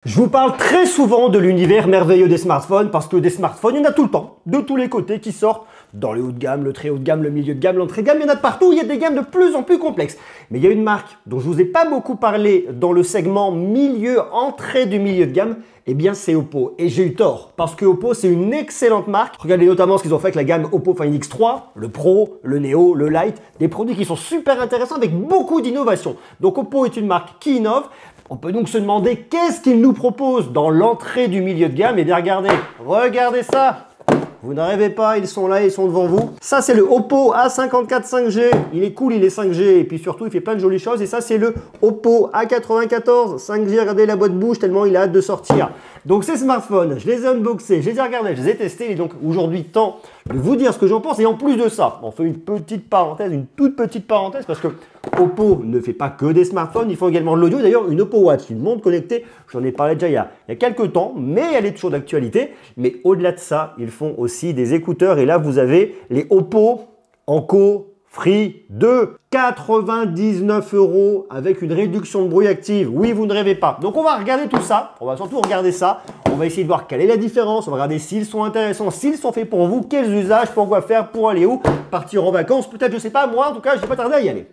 Je vous parle très souvent de l'univers merveilleux des smartphones parce que des smartphones, il y en a tout le temps, de tous les côtés qui sortent, dans le haut de gamme, le très haut de gamme, le milieu de gamme, l'entrée de gamme, il y en a de partout, il y a des gammes de plus en plus complexes. Mais il y a une marque dont je vous ai pas beaucoup parlé dans le segment milieu, entrée du milieu de gamme, eh bien c'est Oppo. Et j'ai eu tort, parce que Oppo c'est une excellente marque. Regardez notamment ce qu'ils ont fait avec la gamme Oppo Find X3, le Pro, le Neo, le Lite, des produits qui sont super intéressants avec beaucoup d'innovation. Donc Oppo est une marque qui innove. On peut donc se demander qu'est-ce qu'ils nous proposent dans l'entrée du milieu de gamme. Et bien regardez ça. Vous ne rêvez pas, ils sont là, ils sont devant vous. Ça, c'est le Oppo A54 5G. Il est cool, il est 5G. Et puis surtout, il fait plein de jolies choses. Et ça, c'est le Oppo A94 5G. Regardez la boîte bouge tellement il a hâte de sortir. Donc, ces smartphones, je les ai unboxés, je les ai regardés, je les ai testés. Et donc, aujourd'hui, temps de vous dire ce que j'en pense. Et en plus de ça, on fait une petite parenthèse, une toute petite parenthèse, parce que Oppo ne fait pas que des smartphones, ils font également de l'audio. D'ailleurs, une Oppo Watch, une montre connectée, j'en ai parlé déjà il y a quelques temps, mais elle est toujours d'actualité. Mais au-delà de ça, ils font aussi des écouteurs. Et là, vous avez les Oppo Enco Free 2, 99 € avec une réduction de bruit active. Oui, vous ne rêvez pas. Donc, on va regarder tout ça. On va surtout regarder ça. On va essayer de voir quelle est la différence. On va regarder s'ils sont intéressants, s'ils sont faits pour vous, quels usages, pour quoi faire, pour aller où, partir en vacances. Peut-être, je sais pas. Moi, en tout cas, je n'ai pas tardé à y aller.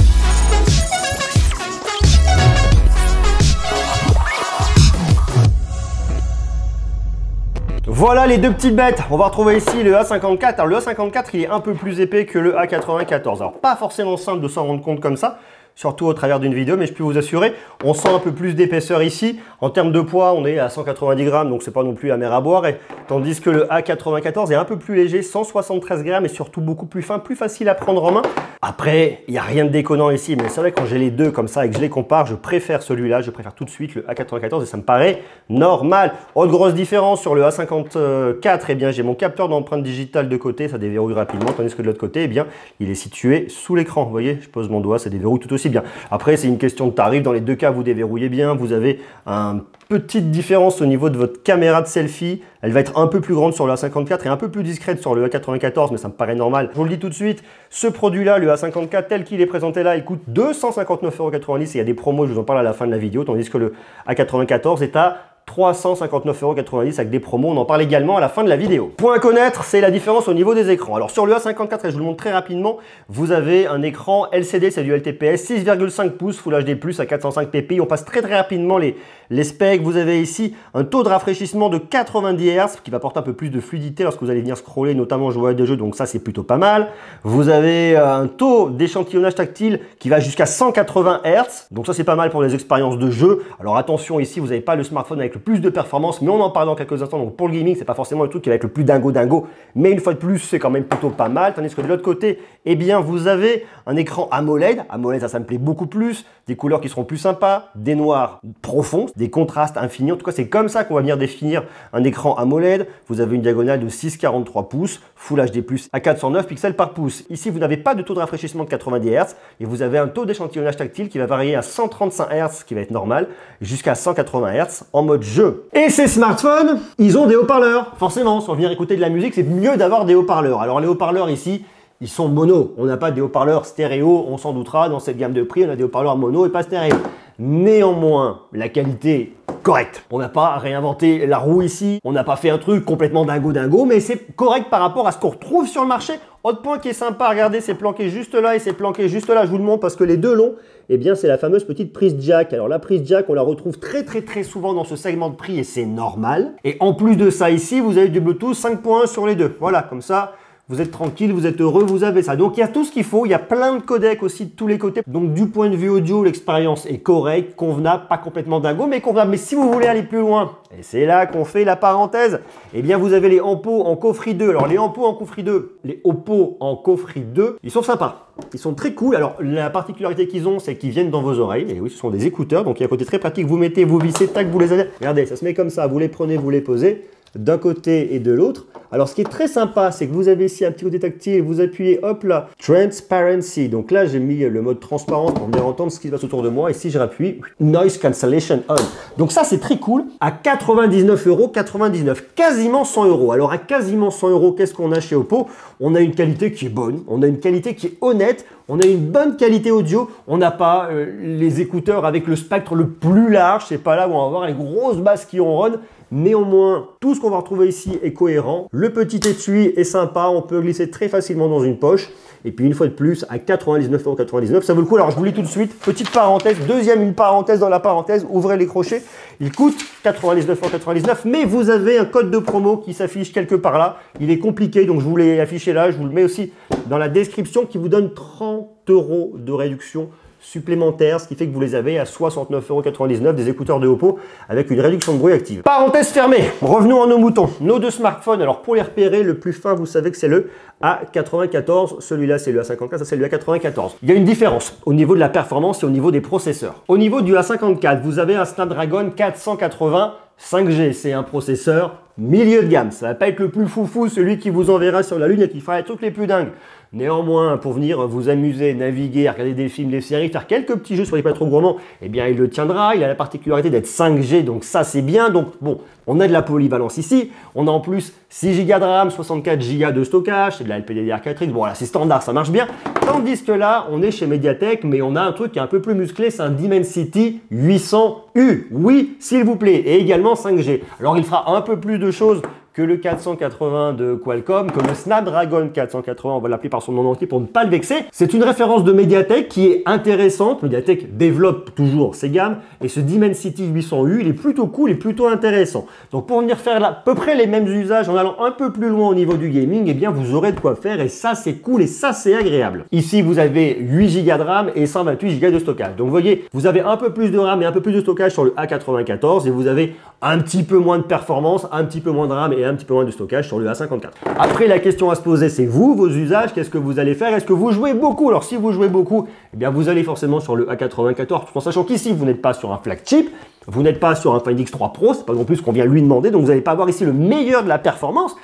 Voilà les deux petites bêtes. On va retrouver ici le A54. Alors le A54, il est un peu plus épais que le A94. Alors pas forcément simple de s'en rendre compte comme ça, surtout au travers d'une vidéo, mais je peux vous assurer, on sent un peu plus d'épaisseur ici. En termes de poids, on est à 190 grammes, donc c'est pas non plus la mer à boire. Tandis que le A94 est un peu plus léger, 173 grammes et surtout beaucoup plus fin, plus facile à prendre en main. Après, il n'y a rien de déconnant ici, mais c'est vrai que quand j'ai les deux comme ça et que je les compare, je préfère celui-là, je préfère tout de suite le A94 et ça me paraît normal. Autre grosse différence sur le A54, eh bien j'ai mon capteur d'empreinte digitale de côté, ça déverrouille rapidement, tandis que de l'autre côté, eh bien il est situé sous l'écran. Vous voyez, je pose mon doigt, ça déverrouille tout aussi bien. Après, c'est une question de tarif. Dans les deux cas, vous déverrouillez bien. Vous avez une petite différence au niveau de votre caméra de selfie. Elle va être un peu plus grande sur le A54 et un peu plus discrète sur le A94, mais ça me paraît normal. Je vous le dis tout de suite, ce produit-là, le A54, tel qu'il est présenté là, il coûte 259,90 € et il y a des promos, je vous en parle à la fin de la vidéo, tandis que le A94 est à 359,90 € avec des promos, on en parle également à la fin de la vidéo. Point à connaître, c'est la différence au niveau des écrans. Alors sur le A54, et je vous le montre très rapidement, vous avez un écran LCD, c'est du LTPS, 6,5 pouces Full HD+, à 405 ppi. On passe très rapidement les specs. Vous avez ici un taux de rafraîchissement de 90 Hz qui va apporter un peu plus de fluidité lorsque vous allez venir scroller, notamment jouer à des jeux, donc ça c'est plutôt pas mal. Vous avez un taux d'échantillonnage tactile qui va jusqu'à 180 Hz, donc ça c'est pas mal pour les expériences de jeu. Alors attention, ici vous n'avez pas le smartphone avec le plus de performance, mais on en parle dans quelques instants. Donc pour le gaming, c'est pas forcément le truc qui va être le plus dingo, mais une fois de plus, c'est quand même plutôt pas mal. Tandis que de l'autre côté, eh bien, vous avez un écran AMOLED. AMOLED, ça me plaît beaucoup plus. Des couleurs qui seront plus sympas, des noirs profonds, des contrastes infinis. En tout cas, c'est comme ça qu'on va venir définir un écran AMOLED. Vous avez une diagonale de 6,43 pouces, Full HD+, à 409 pixels par pouce. Ici, vous n'avez pas de taux de rafraîchissement de 90 Hz et vous avez un taux d'échantillonnage tactile qui va varier à 135 Hz, qui va être normal, jusqu'à 180 Hz en mode jeu. Et ces smartphones, ils ont des haut-parleurs. Forcément, si on vient écouter de la musique, c'est mieux d'avoir des haut-parleurs. Alors les haut-parleurs ici, ils sont mono. On n'a pas des haut-parleurs stéréo, on s'en doutera. Dans cette gamme de prix, on a des haut-parleurs mono et pas stéréo. Néanmoins, la qualité correcte. On n'a pas réinventé la roue ici, on n'a pas fait un truc complètement dingo, mais c'est correct par rapport à ce qu'on retrouve sur le marché. Autre point qui est sympa, regardez, c'est planqué juste là et c'est planqué juste là. Je vous le montre parce que les deux longs, eh bien c'est la fameuse petite prise jack. Alors la prise jack, on la retrouve très souvent dans ce segment de prix et c'est normal. Et en plus de ça ici, vous avez du Bluetooth 5.1 sur les deux. Voilà, comme ça, vous êtes tranquille, vous êtes heureux, vous avez ça. Donc il y a tout ce qu'il faut, il y a plein de codecs aussi de tous les côtés. Donc du point de vue audio, l'expérience est correcte, convenable, pas complètement dingo, mais convenable. Mais si vous voulez aller plus loin, et c'est là qu'on fait la parenthèse, eh bien vous avez les Oppo Enco Free 2. Alors les Oppo Enco Free 2, les Oppo Enco Free 2, ils sont sympas. Ils sont très cool. Alors la particularité qu'ils ont, c'est qu'ils viennent dans vos oreilles. Et oui, ce sont des écouteurs, donc il y a un côté très pratique. Vous mettez, vous vissez, tac, vous les avez. Regardez, ça se met comme ça, vous les prenez, vous les posez. d'un côté et de l'autre. Alors, ce qui est très sympa, c'est que vous avez ici un petit côté tactile, vous appuyez, hop là, Transparency. Donc là, j'ai mis le mode transparence pour bien entendre ce qui se passe autour de moi. Et si je rappuie, Noise Cancellation On. Donc ça, c'est très cool. À 99,99 €, quasiment 100 €. Alors, à quasiment 100 €, qu'est-ce qu'on a chez Oppo? On a une qualité qui est bonne, on a une qualité qui est honnête, on a une bonne qualité audio. On n'a pas les écouteurs avec le spectre le plus large. C'est pas là où on va avoir les grosses basses qui ronronnent. Néanmoins, tout ce qu'on va retrouver ici est cohérent. Le petit étui est sympa, on peut glisser très facilement dans une poche. Et puis une fois de plus, à 99,99 €, ça vaut le coup. Alors je vous lis tout de suite, petite parenthèse, une parenthèse dans la parenthèse, ouvrez les crochets. Il coûte 99,99 €, mais vous avez un code de promo qui s'affiche quelque part là. Il est compliqué, donc je vous l'ai affiché là, je vous le mets aussi dans la description qui vous donne 30 € de réduction supplémentaires, ce qui fait que vous les avez à 69,99 € des écouteurs de Oppo avec une réduction de bruit active. Parenthèse fermée, revenons à nos moutons. Nos deux smartphones, alors pour les repérer, le plus fin, vous savez que c'est le A94, celui-là c'est le A54, ça c'est le A94. Il y a une différence au niveau de la performance et au niveau des processeurs. Au niveau du A54, vous avez un Snapdragon 480 5G, c'est un processeur milieu de gamme. Ça va pas être le plus foufou, celui qui vous enverra sur la Lune et qui fera les trucs les plus dingues. Néanmoins, pour venir vous amuser, naviguer, regarder des films, des séries, faire quelques petits jeux, soyez pas trop gourmand, eh bien il le tiendra. Il a la particularité d'être 5G, donc ça c'est bien. Donc bon, on a de la polyvalence ici. On a en plus 6 Go de RAM, 64 Go de stockage, c'est de la LPDDR4X. Bon là c'est standard, ça marche bien. Tandis que là, on est chez Mediatek, mais on a un truc qui est un peu plus musclé, c'est un Dimensity 800U. Oui, s'il vous plaît, et également 5G. Alors il fera un peu plus de choses que le 480 de Qualcomm, que le Snapdragon 480, on va l'appeler par son nom entier pour ne pas le vexer. C'est une référence de Mediatek qui est intéressante. Mediatek développe toujours ses gammes et ce Dimensity 800U, il est plutôt cool et plutôt intéressant. Donc pour venir faire à peu près les mêmes usages en allant un peu plus loin au niveau du gaming, eh bien vous aurez de quoi faire et ça c'est cool et ça c'est agréable. Ici vous avez 8 Go de RAM et 128 Go de stockage. Donc vous voyez, vous avez un peu plus de RAM et un peu plus de stockage sur le A94 et vous avez un petit peu moins de performance, un petit peu moins de RAM et un petit peu moins de stockage sur le A54. Après, la question à se poser, c'est vous, vos usages, qu'est-ce que vous allez faire? Est-ce que vous jouez beaucoup? Alors, si vous jouez beaucoup, eh bien, vous allez forcément sur le A94, tout en sachant qu'ici, vous n'êtes pas sur un flagship, vous n'êtes pas sur un Find X3 Pro, c'est pas non plus ce qu'on vient lui demander, donc vous n'allez pas avoir ici le meilleur de la performance,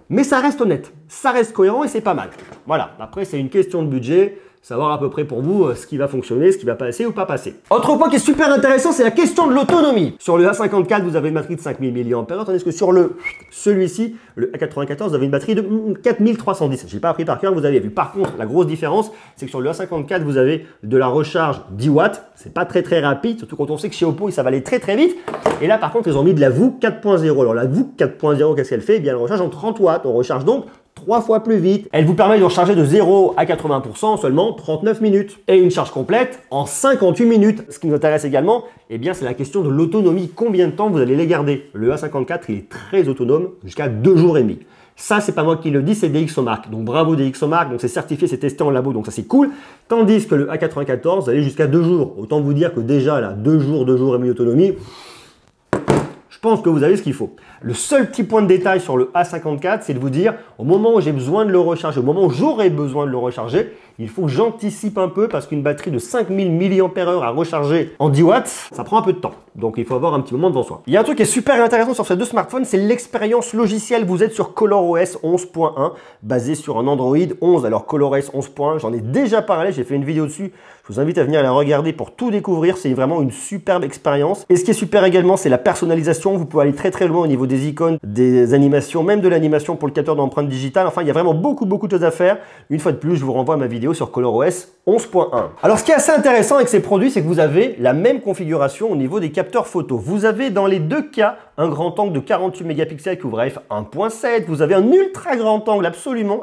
mais ça reste honnête, ça reste cohérent et c'est pas mal. Voilà, après, c'est une question de budget. Savoir à peu près pour vous ce qui va fonctionner, ce qui va passer ou pas passer. Autre point qui est super intéressant, c'est la question de l'autonomie. Sur le A54, vous avez une batterie de 5000 mAh, tandis que sur celui-ci, le A94, vous avez une batterie de 4310. Je n'ai pas appris par cœur, vous avez vu. Par contre, la grosse différence, c'est que sur le A54, vous avez de la recharge 10 watts. C'est pas très rapide, surtout quand on sait que chez Oppo, ça va aller très vite. Et là, par contre, ils ont mis de la VOOC 4.0. Alors la VOOC 4.0, qu'est-ce qu'elle fait? Eh bien, elle recharge en 30 watts. On recharge donc 3 fois plus vite. Elle vous permet de recharger de 0 à 80% en seulement 39 minutes. Et une charge complète en 58 minutes. Ce qui nous intéresse également, eh bien, c'est la question de l'autonomie. Combien de temps vous allez les garder? Le A54, il est très autonome, jusqu'à 2 jours et demi. Ça, c'est pas moi qui le dis, c'est DxOMark. Donc bravo DxOMark, donc c'est certifié, c'est testé en labo, donc ça c'est cool. Tandis que le A94, vous allez jusqu'à 2 jours. Autant vous dire que déjà là, 2 jours et demi d'autonomie, je pense que vous avez ce qu'il faut. Le seul petit point de détail sur le A54, c'est de vous dire, au moment où j'ai besoin de le recharger, au moment où j'aurai besoin de le recharger, il faut que j'anticipe un peu parce qu'une batterie de 5000 mAh à recharger en 10 watts, ça prend un peu de temps. Donc il faut avoir un petit moment devant soi. Il y a un truc qui est super intéressant sur ces deux smartphones, c'est l'expérience logicielle. Vous êtes sur ColorOS 11.1, basé sur un Android 11. Alors ColorOS 11.1, j'en ai déjà parlé, j'ai fait une vidéo dessus. Je vous invite à venir la regarder pour tout découvrir. C'est vraiment une superbe expérience. Et ce qui est super également, c'est la personnalisation. Vous pouvez aller très loin au niveau des icônes, des animations, même de l'animation pour le capteur d'empreinte digitale. Enfin, il y a vraiment beaucoup de choses à faire. Une fois de plus, je vous renvoie à ma vidéo sur ColorOS 11.1. Alors, ce qui est assez intéressant avec ces produits, c'est que vous avez la même configuration au niveau des capteurs photo. Vous avez dans les deux cas un grand angle de 48 mégapixels qui ouvre à f1.7. Vous avez un ultra grand angle, absolument,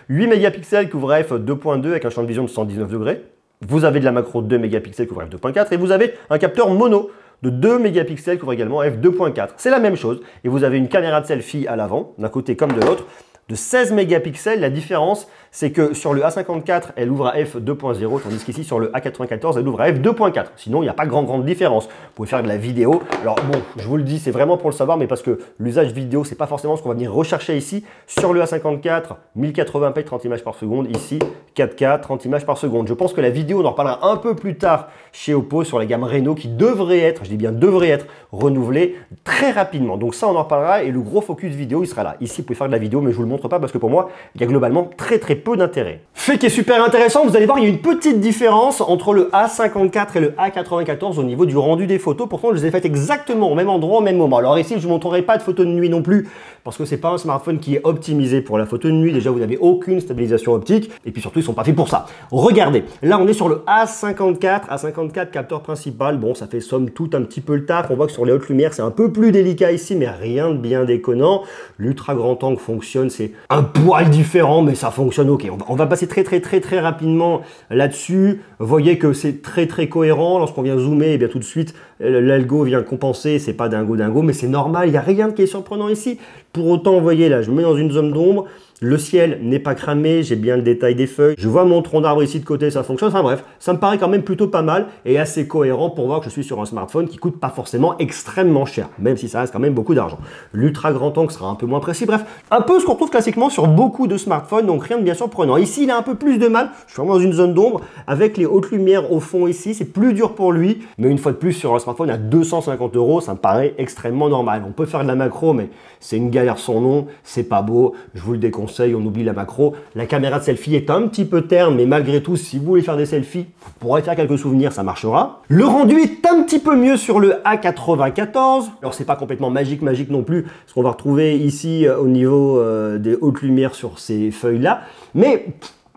8 mégapixels qui ouvre à f2.2 avec un champ de vision de 119 degrés. Vous avez de la macro 2 mégapixels qui ouvre à f2.4 et vous avez un capteur mono de 2 mégapixels qui ouvre également à f2.4. C'est la même chose et vous avez une caméra de selfie à l'avant, d'un côté comme de l'autre, de 16 mégapixels. La différence, c'est que sur le A54, elle ouvre à f2.0, tandis qu'ici sur le A94, elle ouvre à f2.4. Sinon, il n'y a pas grande différence. Vous pouvez faire de la vidéo. Alors bon, je vous le dis, c'est vraiment pour le savoir, mais parce que l'usage vidéo, c'est pas forcément ce qu'on va venir rechercher ici. Sur le A54, 1080p 30 images par seconde, ici 4K 30 images par seconde. Je pense que la vidéo, on en reparlera un peu plus tard chez Oppo sur la gamme Reno qui devrait être, je dis bien devrait être, renouvelée très rapidement. Donc ça, on en reparlera et le gros focus vidéo, il sera là. Ici, vous pouvez faire de la vidéo, mais je vous le montre pas parce que pour moi, il y a globalement très peu d'intérêt. Fait qui est super intéressant, vous allez voir, il y a une petite différence entre le A54 et le A94 au niveau du rendu des photos. Pourtant, je les ai faites exactement au même endroit, au même moment. Alors ici, je ne vous montrerai pas de photos de nuit non plus parce que c'est pas un smartphone qui est optimisé pour la photo de nuit. Déjà, vous n'avez aucune stabilisation optique et puis surtout, ils sont pas faits pour ça. Regardez, là, on est sur le A54. A54, capteur principal. Bon, ça fait somme toute un petit peu le taf. On voit que sur les hautes lumières, c'est un peu plus délicat ici, mais rien de bien déconnant. L'ultra grand angle fonctionne, c'est un poil différent, mais ça fonctionne ok. On va passer très rapidement là-dessus. Vous voyez que c'est très cohérent. Lorsqu'on vient zoomer, et bien tout de suite, l'algo vient compenser. C'est pas dingo, mais c'est normal. Il n'y a rien qui est surprenant ici. Pour autant, vous voyez là, je me mets dans une zone d'ombre. Le ciel n'est pas cramé, j'ai bien le détail des feuilles. Je vois mon tronc d'arbre ici de côté, ça fonctionne. Enfin bref, ça me paraît quand même plutôt pas mal et assez cohérent pour voir que je suis sur un smartphone qui coûte pas forcément extrêmement cher, même si ça reste quand même beaucoup d'argent. L'ultra grand angle sera un peu moins précis. Bref, un peu ce qu'on retrouve classiquement sur beaucoup de smartphones, donc rien de bien surprenant. Ici, il a un peu plus de mal. Je suis vraiment dans une zone d'ombre avec les hautes lumières au fond ici. C'est plus dur pour lui, mais une fois de plus sur un smartphone à 250 €, ça me paraît extrêmement normal. On peut faire de la macro, mais c'est une galère sans nom. C'est pas beau. Je vous le déconseille. On oublie la macro. La caméra de selfie est un petit peu terne, mais malgré tout, si vous voulez faire des selfies, vous pourrez faire quelques souvenirs, ça marchera. Le rendu est un petit peu mieux sur le A94. Alors, c'est pas complètement magique non plus, ce qu'on va retrouver ici au niveau des hautes lumières sur ces feuilles-là. Mais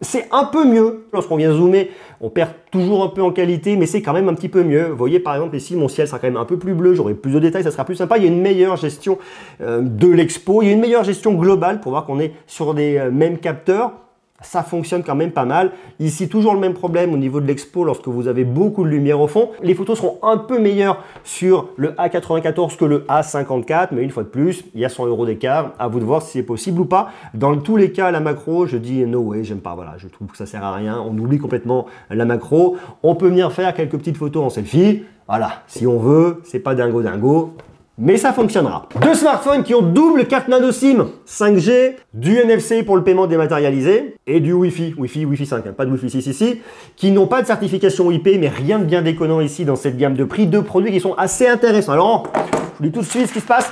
c'est un peu mieux. Lorsqu'on vient zoomer, on perd toujours un peu en qualité, mais c'est quand même un petit peu mieux. Vous voyez, par exemple, ici, mon ciel sera quand même un peu plus bleu, j'aurai plus de détails, ça sera plus sympa. Il y a une meilleure gestion de l'expo, il y a une meilleure gestion globale pour voir qu'on est sur des mêmes capteurs. Ça fonctionne quand même pas mal. Ici, toujours le même problème au niveau de l'expo lorsque vous avez beaucoup de lumière au fond. Les photos seront un peu meilleures sur le A94 que le A54, mais une fois de plus, il y a 100 € d'écart. À vous de voir si c'est possible ou pas. Dans tous les cas, la macro, je dis no way, j'aime pas. Voilà, je trouve que ça sert à rien. On oublie complètement la macro. On peut venir faire quelques petites photos en selfie. Voilà, si on veut, c'est pas dingo. Mais ça fonctionnera. Deux smartphones qui ont double carte nano SIM 5G, du NFC pour le paiement dématérialisé et du Wi-Fi 5, hein, pas de Wi-Fi 6 ici, qui n'ont pas de certification IP, mais rien de bien déconnant ici dans cette gamme de prix. Deux produits qui sont assez intéressants. Alors, je vous dis tout de suite ce qui se passe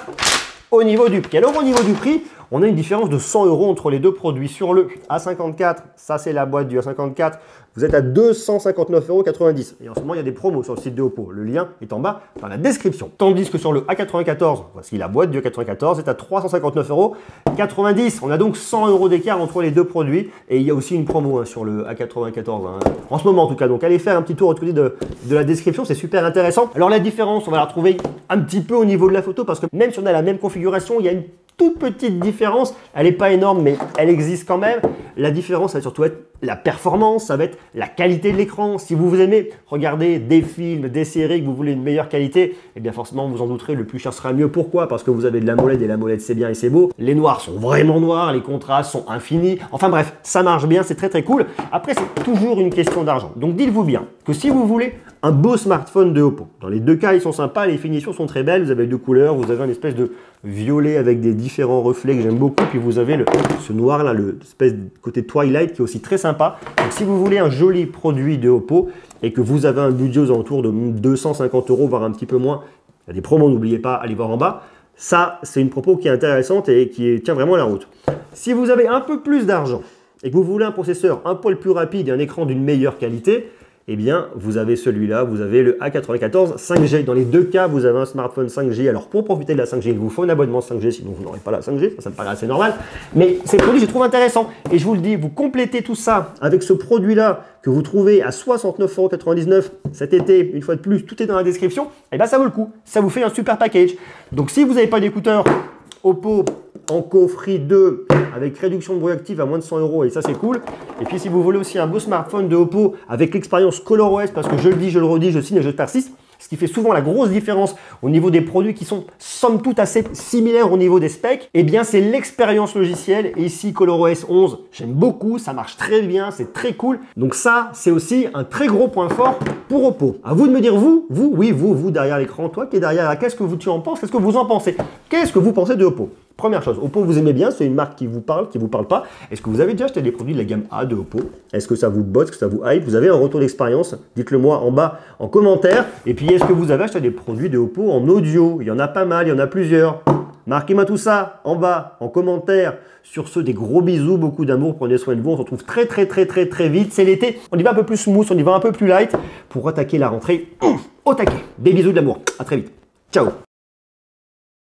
au niveau du prix. Alors, au niveau du prix, on a une différence de 100 € entre les deux produits. Sur le A54, ça c'est la boîte du A54, vous êtes à 259,90 €. Et en ce moment, il y a des promos sur le site de Oppo. Le lien est en bas dans la description. Tandis que sur le A94, voici la boîte du A94, est à 359,90 €. On a donc 100 € d'écart entre les deux produits. Et il y a aussi une promo hein, sur le A94, hein, en ce moment en tout cas. Donc allez faire un petit tour au côté de la description, c'est super intéressant. Alors la différence, on va la retrouver un petit peu au niveau de la photo parce que même si on a la même configuration, il y a une toute petite différence, elle n'est pas énorme mais elle existe quand même. La différence, ça va surtout être la performance, ça va être la qualité de l'écran. Si vous aimez regarder des films, des séries, que vous voulez une meilleure qualité, eh bien forcément vous en douterez, le plus cher sera mieux. Pourquoi? Parce que vous avez de l'AMOLED et l'AMOLED c'est bien et c'est beau. Les noirs sont vraiment noirs, les contrastes sont infinis. Enfin bref, ça marche bien, c'est très cool. Après c'est toujours une question d'argent. Donc dites-vous bien que si vous voulez un beau smartphone de Oppo, dans les deux cas ils sont sympas, les finitions sont très belles, vous avez deux couleurs, vous avez une espèce de violet avec des différents reflets que j'aime beaucoup, puis vous avez ce noir là, le espèce de côté Twilight qui est aussi très sympa. Donc si vous voulez un joli produit de Oppo et que vous avez un budget aux alentours de 250 €, voire un petit peu moins, il y a des promos, n'oubliez pas, allez voir en bas. Ça, c'est une propos qui est intéressante et qui tient vraiment la route. Si vous avez un peu plus d'argent et que vous voulez un processeur un poil plus rapide et un écran d'une meilleure qualité, eh bien, vous avez celui-là, vous avez le A94 5G. Dans les deux cas, vous avez un smartphone 5G. Alors, pour profiter de la 5G, il vous faut un abonnement 5G, sinon vous n'aurez pas la 5G. Ça me paraît assez normal. Mais ces produits, je les trouve intéressants. Et je vous le dis, vous complétez tout ça avec ce produit-là que vous trouvez à 69,99 € cet été. Une fois de plus, tout est dans la description. Eh bien, ça vaut le coup. Ça vous fait un super package. Donc, si vous n'avez pas d'écouteurs Oppo Enco Free 2 avec réduction de bruit active à moins de 100 € et ça c'est cool. Et puis si vous voulez aussi un beau smartphone de Oppo avec l'expérience ColorOS, parce que je le dis, je le redis, je signe et je persiste, Ce qui fait souvent la grosse différence au niveau des produits qui sont somme toute assez similaires au niveau des specs, eh bien c'est l'expérience logicielle. Et ici ColorOS 11, j'aime beaucoup, ça marche très bien, c'est très cool. Donc ça, c'est aussi un très gros point fort pour Oppo. À vous de me dire, vous derrière l'écran, toi qui es derrière, qu'est-ce que tu en penses? Qu'est-ce que vous en pensez? Qu'est-ce que vous pensez de Oppo? Première chose, Oppo, vous aimez bien, c'est une marque qui vous parle pas. Est-ce que vous avez déjà acheté des produits de la gamme A de Oppo? Est-ce que ça vous botte, est-ce que ça vous hype? Vous avez un retour d'expérience? Dites-le moi en bas en commentaire. Et puis, est-ce que vous avez acheté des produits de Oppo en audio? Il y en a pas mal, il y en a plusieurs. Marquez-moi tout ça en bas, en commentaire. Sur ce, des gros bisous, beaucoup d'amour, prenez soin de vous. On se retrouve très vite. C'est l'été, on y va un peu plus smooth, on y va un peu plus light pour attaquer la rentrée au taquet. Des bisous de l'amour, à très vite. Ciao.